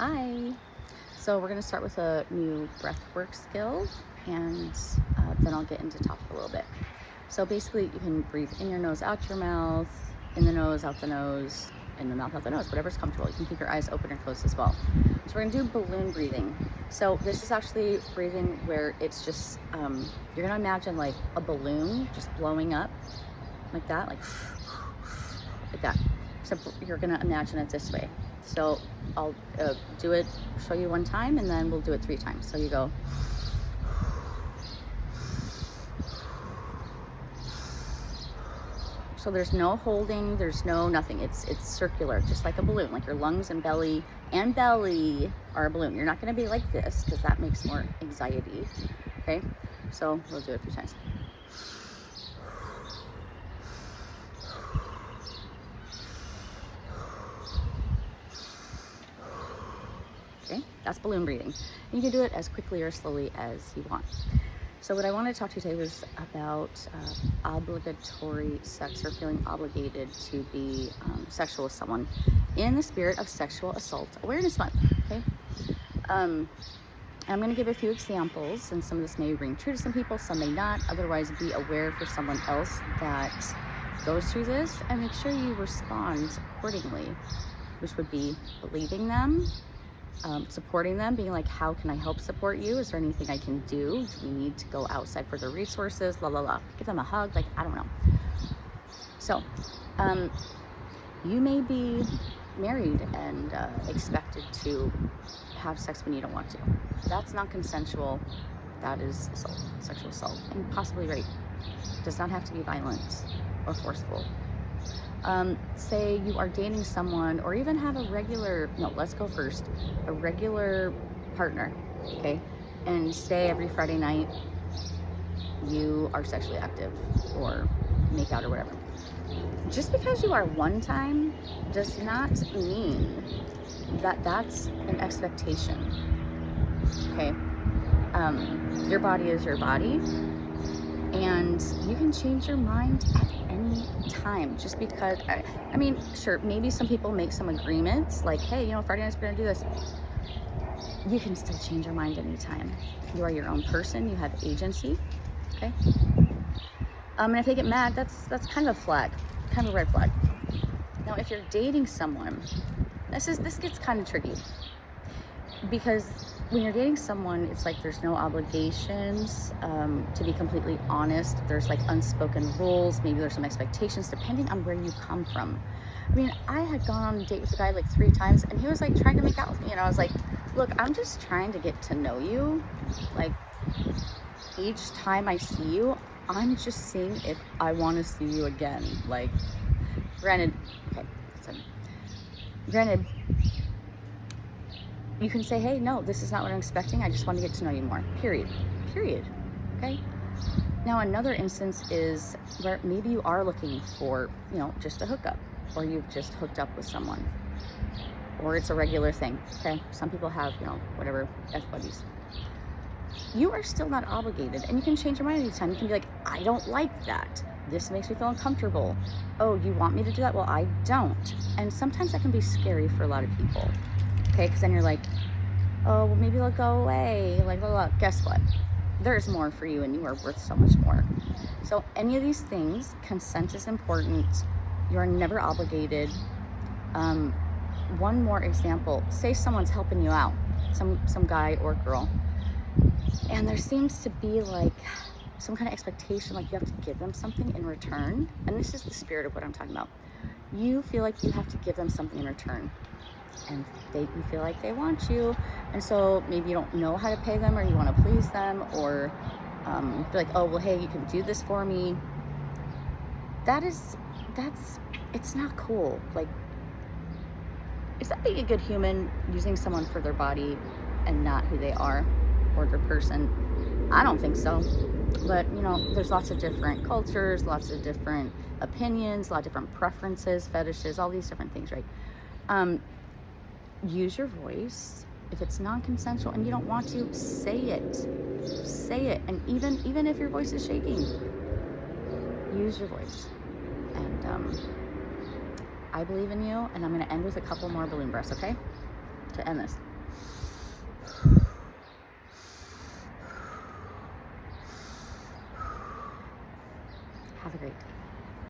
Hi. So we're going to start with a new breath work skill, and then I'll get into topic a little bit. So basically, you can breathe in your nose, out your mouth, in the nose, out the nose, in the mouth, out the nose, whatever's comfortable. You can keep your eyes open or closed as well. So we're going to do balloon breathing. So this is actually breathing where it's just, you're going to imagine like a balloon just blowing up like that, like that. So you're going to imagine it this way. So I'll do it, show you one time, and then we'll do it 3 times. So you go. So there's no holding, there's no nothing. It's circular, just like a balloon, like your lungs and belly are a balloon. You're not going to be like this because that makes more anxiety. Okay, so we'll do it a few times. Okay, that's balloon breathing. You can do it as quickly or slowly as you want. So what I wanted to talk to you today was about obligatory sex, or feeling obligated to be sexual with someone in the spirit of Sexual Assault Awareness Month. Okay, I'm going to give a few examples, and some of this may ring true to some people, some may not. Otherwise, be aware for someone else that goes through this, and make sure you respond accordingly, which would be believing them, supporting them, being like, how can I help support you? Is there anything I can do? Do we need to go outside for the resources? Give them a hug, like, I don't know. So you may be married and expected to have sex when you don't want to. That's not consensual. That is assault, sexual assault, and possibly rape. It does not have to be violent or forceful. Say you are dating someone, or even have a regular partner, okay? And say every Friday night you are sexually active or make out or whatever. Just because you are one time does not mean that that's an expectation, okay? Your body is your body, and you can change your mind at any time. Just because, I mean, sure, maybe some people make some agreements like, hey, Friday nights we're gonna do this. You can still change your mind anytime. You are your own person. You have agency. Okay. And if they get mad, that's kind of a flag, kind of a red flag. Now, if you're dating someone, this gets kind of tricky, because when you're dating someone, it's like there's no obligations. To be completely honest, there's like unspoken rules. Maybe there's some expectations depending on where you come from. I mean, I had gone on a date with a guy like 3 times, and he was like trying to make out with me, and I was like, look, I'm just trying to get to know you. Like, each time I see you, I'm just seeing if I want to see you again. Like, granted, you can say, hey, no, this is not what I'm expecting. I just want to get to know you more. Period. Okay. Now, another instance is where maybe you are looking for, just a hookup, or you've just hooked up with someone, or it's a regular thing. Okay. Some people have, whatever, F buddies. You are still not obligated, and you can change your mind anytime. You can be like, I don't like that. This makes me feel uncomfortable. Oh, you want me to do that? Well, I don't. And sometimes that can be scary for a lot of people. Okay, because then you're like, oh, well, maybe they'll go away. Like, guess what? There's more for you, and you are worth so much more. So any of these things, consent is important. You are never obligated. One more example. Say someone's helping you out, some guy or girl, and there seems to be like some kind of expectation, like you have to give them something in return. And this is the spirit of what I'm talking about. You feel like you have to give them something in return, and you feel like they want you, and so maybe you don't know how to pay them, or you want to please them, or be like, oh, well, hey, you can do this for me. It's not cool. Like, is that being a good human, using someone for their body and not who they are or their person? I don't think so. But there's lots of different cultures, lots of different opinions, a lot of different preferences, fetishes, all these different things, right? Use your voice. If it's non-consensual and you don't want to, say it. And even if your voice is shaking, use your voice. And I believe in you, and I'm going to end with a couple more balloon breaths, okay? To end this. Have a great day.